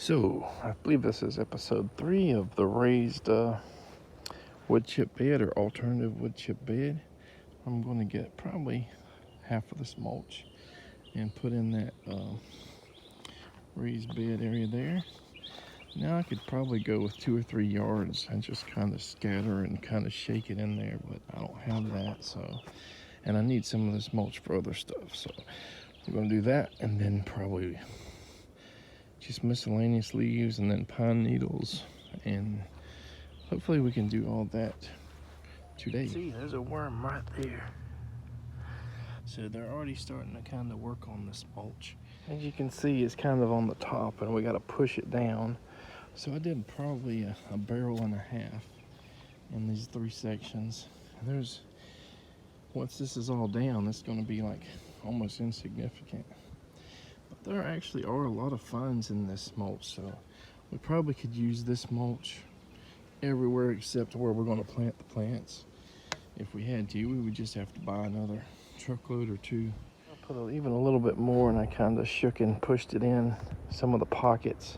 So, I believe this is episode 3 of the raised wood chip bed or alternative wood chip bed. I'm going to get probably half of this mulch and put in that raised bed area there. Now I could probably go with 2 or 3 yards and just kind of scatter and kind of shake it in there, but I don't have that, so, and I need some of this mulch for other stuff, so we're going to do that, and then probably just miscellaneous leaves and then pine needles, and hopefully we can do all that today. See, there's a worm right there. So they're already starting to kind of work on this mulch. As you can see, it's kind of on the top and we got to push it down. So I did probably a barrel and a half in these 3 sections. And there's, once this is all down, it's going to be like almost insignificant. But there actually are a lot of finds in this mulch, so we probably could use this mulch everywhere except where we're going to plant the plants. If we had to, we would just have to buy another truckload or 2. I put even a little bit more, and I kind of shook and pushed it in some of the pockets.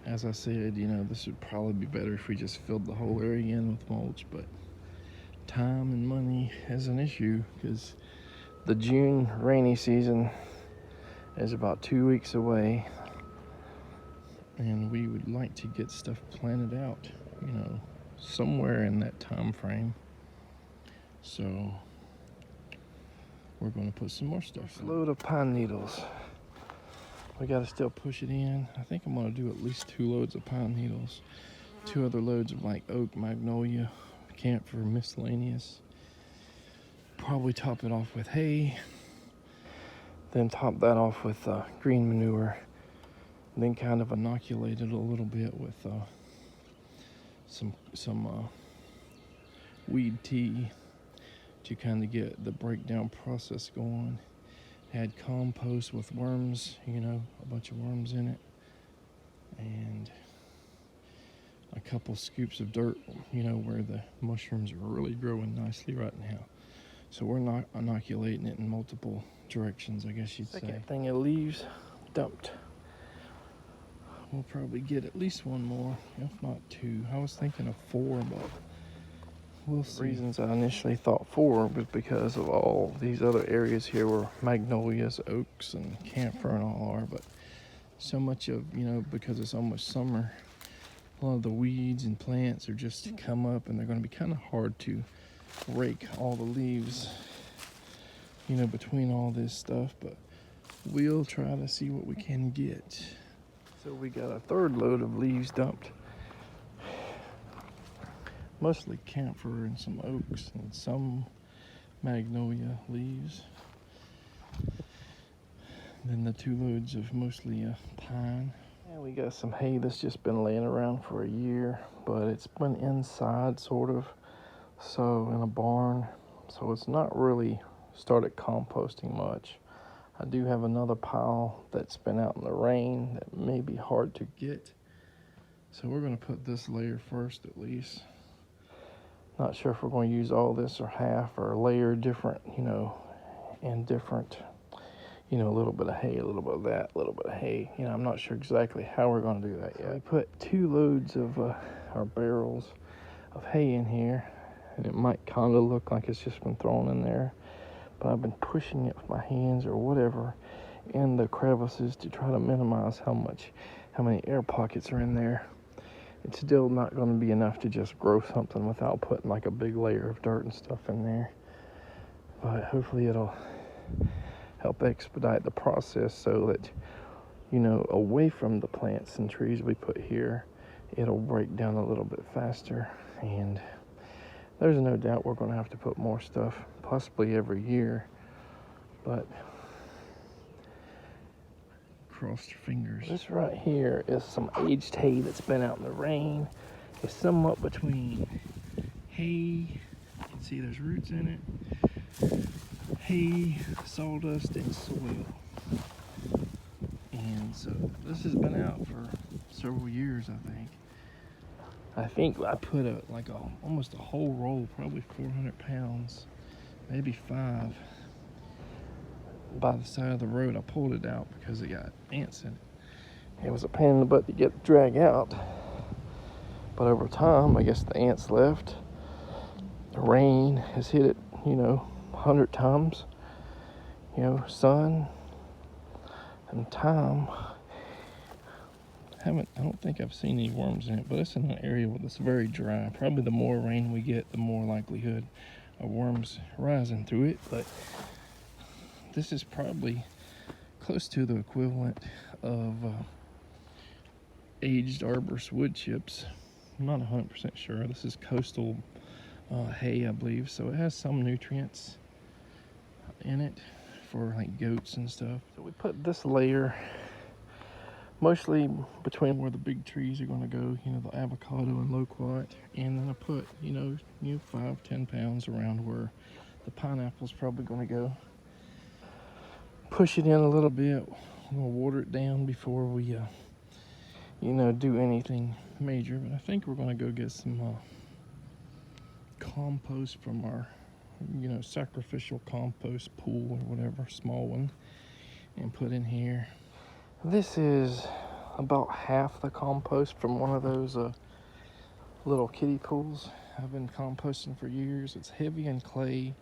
As I said, you know, this would probably be better if we just filled the whole area in with mulch, but time and money is an issue because the June rainy season is about 2 weeks away, and we would like to get stuff planted out, you know, somewhere in that time frame. So we're going to put some more stuff in. Load of pine needles. We got to still push it in. I think I'm going to do at least 2 loads of pine needles, 2 other loads of like oak, magnolia, camphor, miscellaneous. Probably top it off with hay, then top that off with green manure, then kind of inoculate it a little bit with some weed tea to kind of get the breakdown process going. Had compost with worms, you know, a bunch of worms in it, and a couple scoops of dirt, you know, where the mushrooms are really growing nicely right now. So we're not inoculating it in multiple directions, I guess you'd say. Second thing of leaves dumped. We'll probably get at least 1 more, if not 2. I was thinking of 4, but we'll see. The reasons I initially thought 4 was because of all these other areas here where magnolias, oaks, and camphor and all are, but so much of, you know, because it's almost summer, a lot of the weeds and plants are just come up, and they're going to be kind of hard to rake all the leaves, you know, between all this stuff, but we'll try to see what we can get. So we got a 3rd load of leaves dumped. Mostly camphor and some oaks and some magnolia leaves. Then the 2 loads of mostly pine. And we got some hay that's just been laying around for a year, but it's been inside sort of, so in a barn, so it's not really started composting much. I do have another pile that's been out in the rain that may be hard to get, so we're going to put this layer first at least. Not sure if we're going to use all this or half, or layer different, you know, and different, you know, a little bit of hay, a little bit of that, a little bit of hay. You know, I'm not sure exactly how we're going to do that yet. So we put 2 loads of our barrels of hay in here, and it might kind of look like it's just been thrown in there, but I've been pushing it with my hands or whatever in the crevices to try to minimize how many air pockets are in there. It's still not going to be enough to just grow something without putting like a big layer of dirt and stuff in there, but hopefully it'll help expedite the process so that, you know, away from the plants and trees we put here, it'll break down a little bit faster. And there's no doubt we're going to have to put more stuff, possibly every year, but cross your fingers. This right here is some aged hay that's been out in the rain. It's somewhat between hay, you can see there's roots in it, hay, sawdust, and soil. And so this has been out for several years, I think. I put almost a whole roll, probably 400 pounds, maybe 5, by the side of the road. I pulled it out because it got ants in it. It was a pain in the butt to get drag out, but over time, I guess the ants left. The rain has hit it, 100 times. Sun and time. I don't think I've seen any worms in it, but it's in an area that's very dry. Probably the more rain we get, the more likelihood of worms rising through it. But this is probably close to the equivalent of aged arborist wood chips. I'm not 100% sure. This is coastal hay, I believe, so it has some nutrients in it for like goats and stuff. So we put this layer mostly between where the big trees are going to go, the avocado and loquat, and then I put 5-10 pounds around where the pineapple's probably going to go. Push it in a little bit. We'll water it down before we do anything major, but I think we're going to go get some compost from our sacrificial compost pool or whatever, small one, and put in here. This is about half the compost from one of those little kiddie pools I've been composting for years. It's heavy in clay.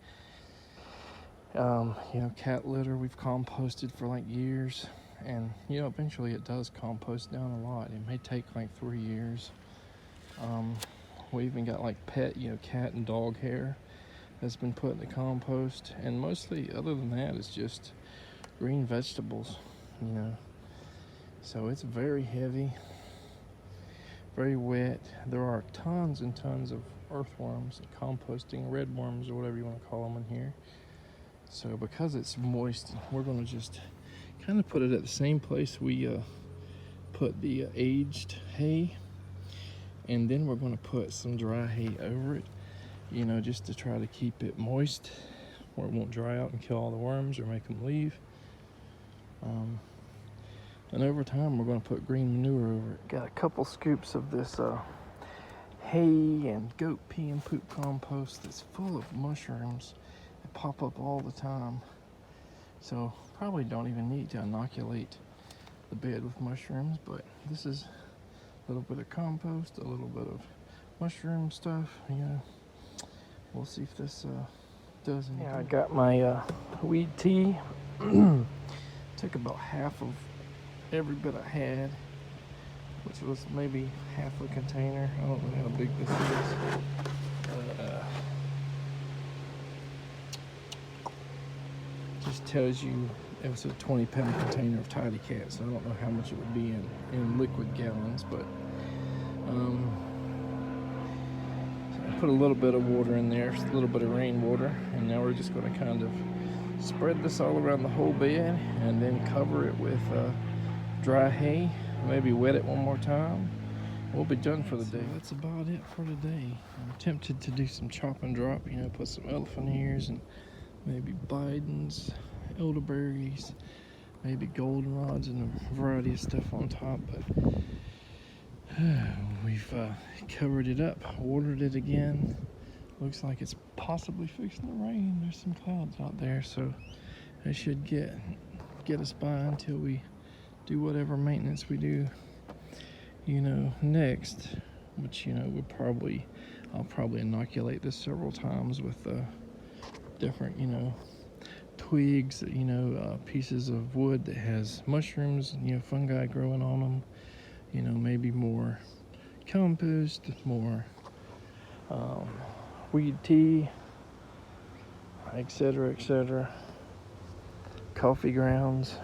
Cat litter we've composted for like years, and eventually it does compost down a lot. It may take like 3 years. We even got like pet cat and dog hair that's been put in the compost, and mostly other than that it's just green vegetables. So it's very heavy, very wet. There are tons and tons of earthworms, composting redworms or whatever you want to call them in here. So because it's moist, we're going to just kind of put it at the same place we put the aged hay, and then we're going to put some dry hay over it, just to try to keep it moist where it won't dry out and kill all the worms or make them leave. And over time, we're going to put green manure over it. Got a couple scoops of this hay and goat pee and poop compost that's full of mushrooms that pop up all the time. So probably don't even need to inoculate the bed with mushrooms, but this is a little bit of compost, a little bit of mushroom stuff. We'll see if this does anything. Yeah, I got my weed tea. Took about half of every bit I had, which was maybe half a container. I don't know how big this is. Just tells you it was a 20-pound container of Tidy Cat, so I don't know how much it would be in liquid gallons, but so I put a little bit of water in there, just a little bit of rainwater, and now we're just going to kind of spread this all around the whole bed and then cover it with dry hay, maybe wet it one more time. We'll be done for the day. That's about it for today. I'm tempted to do some chop and drop, put some elephant ears and maybe Bidens, elderberries, maybe goldenrods and a variety of stuff on top, but we've covered it up, watered it again. Looks like it's possibly fixing to rain. There's some clouds out there, so it should get us by until we do whatever maintenance we do, next, which, I'll probably inoculate this several times with different, twigs, pieces of wood that has mushrooms, fungi growing on them, maybe more compost, more weed tea, etc., coffee grounds.